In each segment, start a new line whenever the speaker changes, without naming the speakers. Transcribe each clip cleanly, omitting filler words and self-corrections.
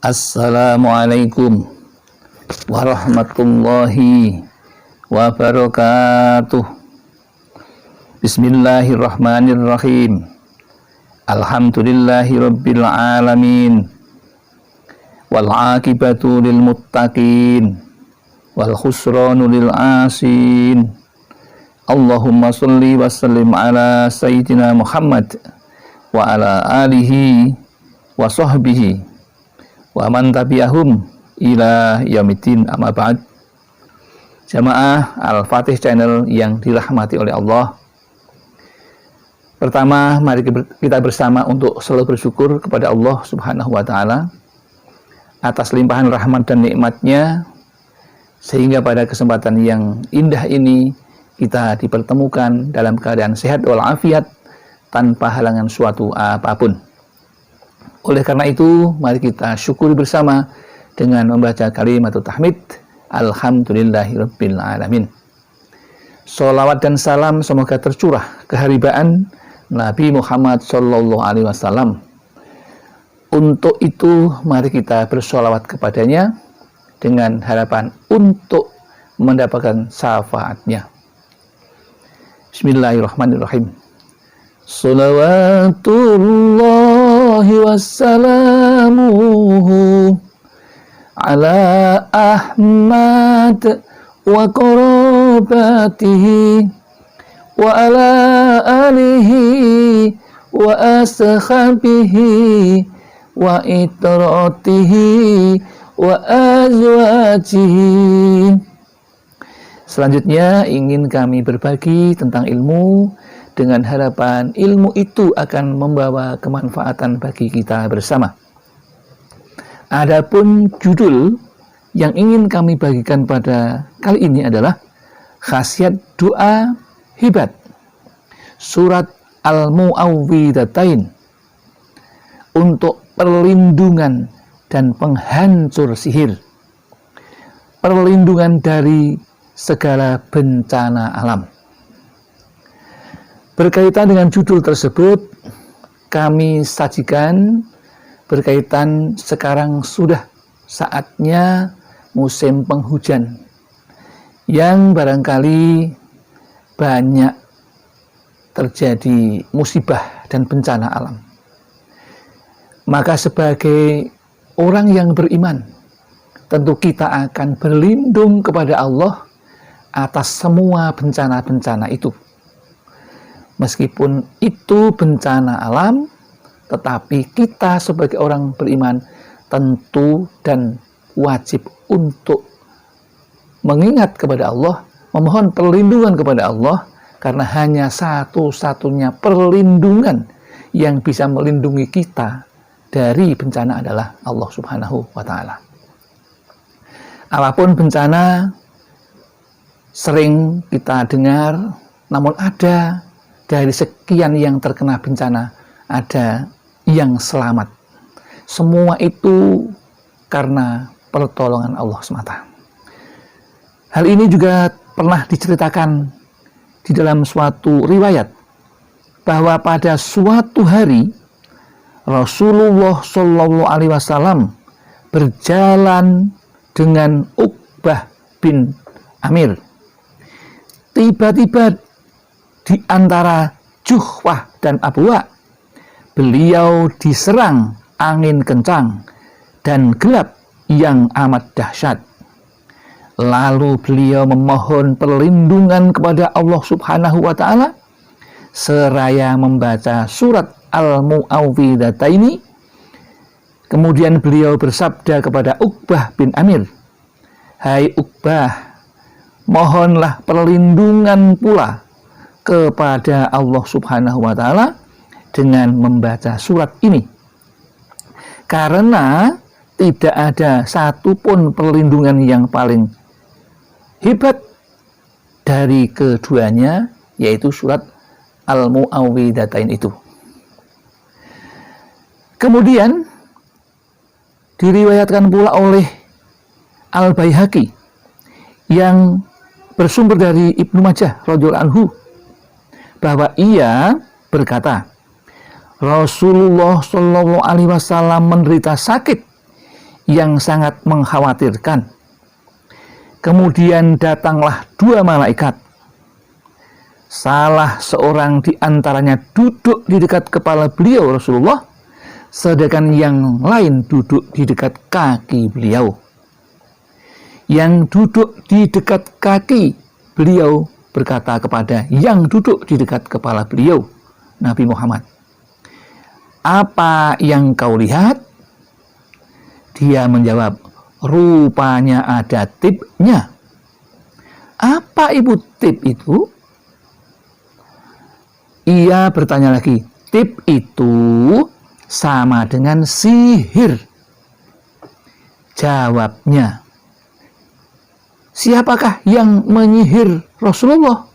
Assalamualaikum warahmatullahi wabarakatuh. Bismillahirrahmanirrahim. Alhamdulillahi rabbil alamin. Wal aqibatu lil muttaqin wal khusranu lil asin. Allahumma sholli wa sallim ala sayyidina Muhammad wa ala alihi wa sahbihi wa man tabi'ahum ila yaumiddin, amma ba'd. Jamaah Al-Fatih Channel yang dirahmati oleh Allah, pertama mari kita bersama untuk selalu bersyukur kepada Allah Subhanahu wa ta'ala atas limpahan rahmat dan nikmatnya, sehingga pada kesempatan yang indah ini kita dipertemukan dalam keadaan sehat walafiat tanpa halangan suatu apapun. Oleh karena itu, mari kita syukuri bersama dengan membaca kalimat tahmid. Alhamdulillahirabbil alamin. Sholawat dan salam semoga tercurah keharibaan Nabi Muhammad sallallahu alaihi wasallam. Untuk itu, mari kita bersholawat kepadanya dengan harapan untuk mendapatkan syafaatnya. Bismillahirrahmanirrahim. Sholawatullahi wassalamuhu ala Ahmad wa qarabatihi wa ala alihi wa ashabihi wa itratihi wa azwajihi. Selanjutnya ingin kami berbagi tentang ilmu dengan harapan ilmu itu akan membawa kemanfaatan bagi kita bersama. Adapun judul yang ingin kami bagikan pada kali ini adalah khasiat doa hibat, surat Al-Mu'awwidhatain, untuk perlindungan dan penghancur sihir, perlindungan dari segala bencana alam. Berkaitan dengan judul tersebut, kami sajikan berkaitan sekarang sudah saatnya musim penghujan yang barangkali banyak terjadi musibah dan bencana alam. Maka sebagai orang yang beriman, tentu kita akan berlindung kepada Allah atas semua bencana-bencana itu. Meskipun itu bencana alam, tetapi kita sebagai orang beriman tentu dan wajib untuk mengingat kepada Allah, memohon perlindungan kepada Allah, karena hanya satu-satunya perlindungan yang bisa melindungi kita dari bencana adalah Allah Subhanahu wa ta'ala. Apapun bencana sering kita dengar, namun ada dari sekian yang terkena bencana, ada yang selamat. Semua itu karena pertolongan Allah semata. Hal ini juga pernah diceritakan di dalam suatu riwayat, bahwa pada suatu hari Rasulullah Shallallahu Alaihi Wasallam berjalan dengan Uqbah bin Amir. Tiba-tiba di antara Juhwah dan Abwa, beliau diserang angin kencang dan gelap yang amat dahsyat. Lalu beliau memohon perlindungan kepada Allah Subhanahu wa ta'ala seraya membaca surat Al-Mu'awwidhataini. Kemudian beliau bersabda kepada Uqbah bin Amir, "Hai Uqbah, mohonlah perlindungan pula kepada Allah Subhanahu wa ta'ala dengan membaca surat ini, karena tidak ada satupun perlindungan yang paling hebat dari keduanya, yaitu surat Al-Mu'awwidhatain itu." Kemudian diriwayatkan pula oleh Al-Baihaqi yang bersumber dari Ibnu Majah radhiyallahu anhu, bahwa ia berkata, Rasulullah Shallallahu Alaihi Wasallam menderita sakit yang sangat mengkhawatirkan. Kemudian datanglah 2 malaikat. Salah seorang di antaranya duduk di dekat kepala beliau Rasulullah, sedangkan yang lain duduk di dekat kaki beliau. Yang duduk di dekat kaki beliau berkata kepada yang duduk di dekat kepala beliau, Nabi Muhammad, "Apa yang kau lihat?" Dia menjawab, "Rupanya ada tipnya." "Apa ibu tip itu?" Ia bertanya lagi, "Tip itu sama dengan sihir." Jawabnya, "Siapakah yang menyihir Rasulullah?"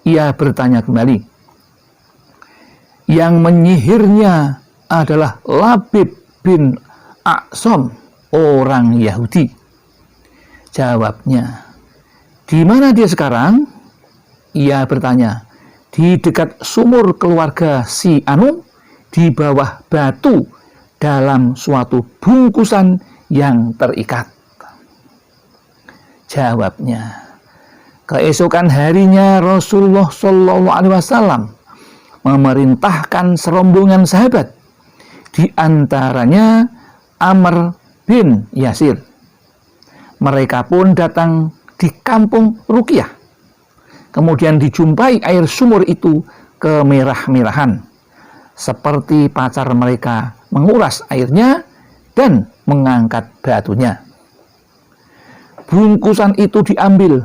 Ia bertanya kembali, "Yang menyihirnya adalah Labib bin A'sam, orang Yahudi." Jawabnya, "Di mana dia sekarang?" Ia bertanya, "Di dekat sumur keluarga si Anu, di bawah batu, dalam suatu bungkusan yang terikat." Jawabnya, keesokan harinya Rasulullah SAW memerintahkan serombongan sahabat, di antaranya Amr bin Yasir. Mereka pun datang di kampung Ruqyah. Kemudian dijumpai air sumur itu kemerah-merahan, seperti pacar mereka menguras airnya dan mengangkat batunya. Bungkusan itu diambil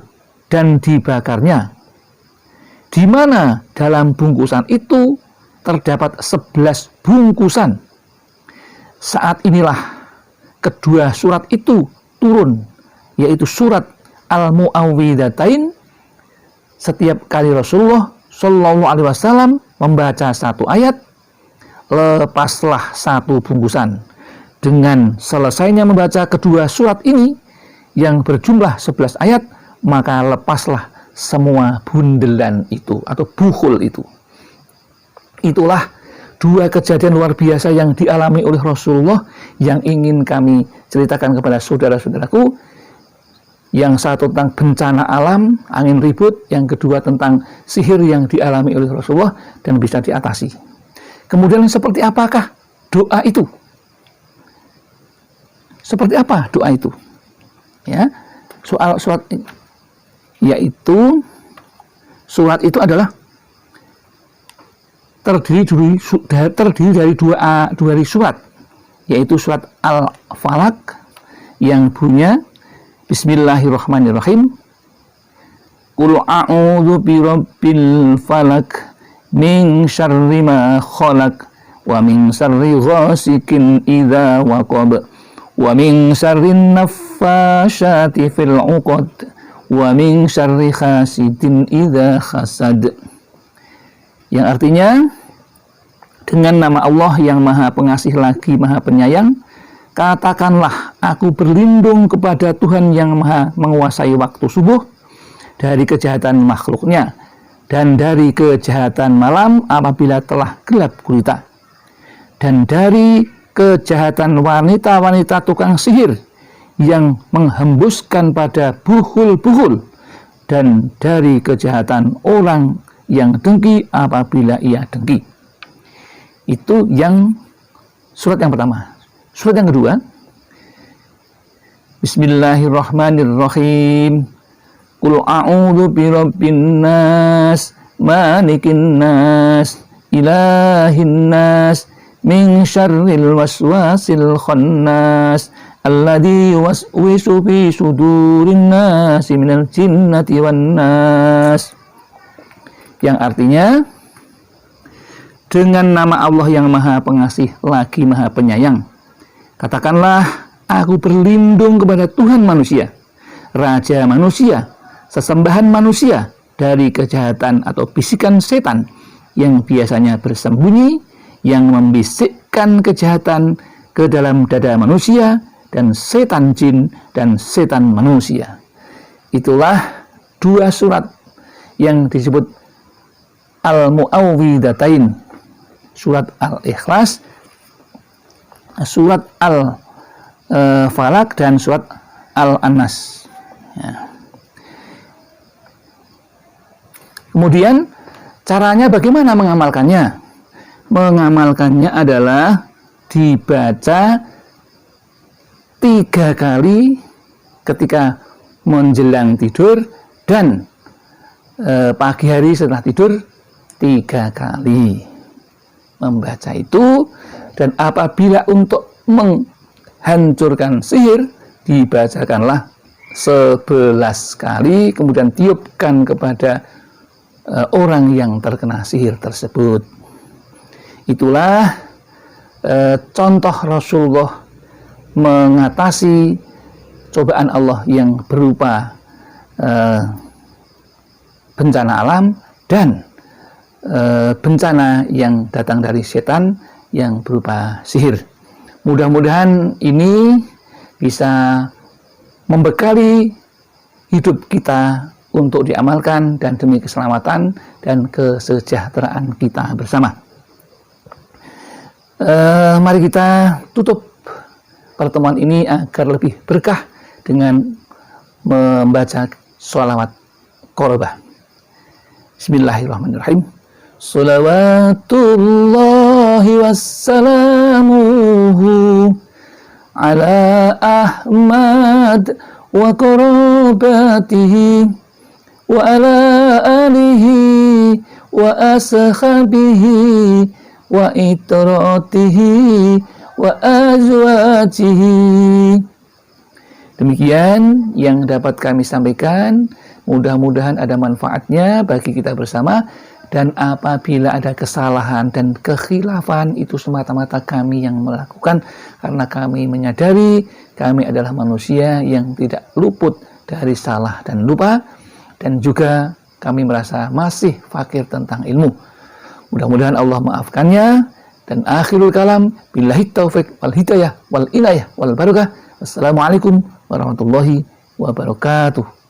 dan dibakarnya, di mana dalam bungkusan itu terdapat 11 bungkusan. Saat inilah kedua surat itu turun, yaitu surat Al-Mu'awwidhatain. Setiap kali Rasulullah SAW membaca satu ayat, lepaslah satu bungkusan. Dengan selesainya membaca kedua surat ini yang berjumlah 11 ayat, maka lepaslah semua bundelan itu atau bukhul itu. Itulah 2 kejadian luar biasa yang dialami oleh Rasulullah yang ingin kami ceritakan kepada saudara-saudaraku. Yang satu tentang bencana alam, angin ribut, yang kedua tentang sihir yang dialami oleh Rasulullah dan bisa diatasi. Kemudian seperti apakah doa itu? Seperti apa doa itu? Ya, surat yaitu surat itu adalah terdiri dari dua surat, yaitu surat Al-Falaq yang bunyinya Bismillahirrahmanirrahim, Qul a'udzu birabbil falaq min syarri ma khalaq wa min syarri ghasikin idza waqab wa min syarri naffasyati fil 'uqad wa min syarri hasidin idza hasad. Yang artinya, dengan nama Allah yang Maha Pengasih lagi Maha Penyayang, katakanlah aku berlindung kepada Tuhan yang Maha menguasai waktu subuh dari kejahatan makhluknya dan dari kejahatan malam apabila telah gelap gulita, dan dari kejahatan wanita-wanita tukang sihir yang menghembuskan pada buhul-buhul, dan dari kejahatan orang yang dengki apabila ia dengki. Itu yang surat yang pertama. Surat yang kedua, Bismillahirrahmanirrahim, Qul a'udzu birabbin nas, malikin nas, ilahin nas, min syarril waswasil khannas, alladzi yuwaswisu fi sudurin nasi minal jinnati wan nas. Yang artinya, dengan nama Allah yang Maha Pengasih lagi Maha Penyayang, katakanlah aku berlindung kepada Tuhan manusia, Raja manusia, sesembahan manusia, dari kejahatan atau bisikan setan yang biasanya bersembunyi, yang membisikkan kejahatan ke dalam dada manusia, dan setan jin dan setan manusia. Itulah 2 surat yang disebut Al-Mu'awwidhatain, surat Al-Ikhlas, surat Falak dan surat Al-Annas. Ya. Kemudian caranya bagaimana mengamalkannya? Mengamalkannya adalah dibaca 3 kali ketika menjelang tidur dan pagi hari setelah tidur 3 kali membaca itu. Dan apabila untuk menghancurkan sihir dibacakanlah 11 kali, kemudian tiupkan kepada orang yang terkena sihir tersebut. Itulah contoh Rasulullah mengatasi cobaan Allah yang berupa bencana alam dan bencana yang datang dari setan yang berupa sihir. Mudah-mudahan ini bisa membekali hidup kita untuk diamalkan dan demi keselamatan dan kesejahteraan kita bersama. Mari kita tutup pertemuan ini agar lebih berkah dengan membaca sholawat qorobah. Bismillahirrahmanirrahim. Salawatullahi wassalamuhu ala Ahmad wa qorobatihi wa ala alihi wa ashabihi wa itratihi wa azwajihi. Demikian yang dapat kami sampaikan. Mudah-mudahan ada manfaatnya bagi kita bersama. Dan apabila ada kesalahan dan kekhilafan, itu semata-mata kami yang melakukan, karena kami menyadari kami adalah manusia yang tidak luput dari salah dan lupa, dan juga kami merasa masih fakir tentang ilmu. Mudah-mudahan Allah maafkannya. Dan akhirul kalam, billahi taufiq wal hidayah wal inayah wal barakah. Wassalamualaikum warahmatullahi wabarakatuh.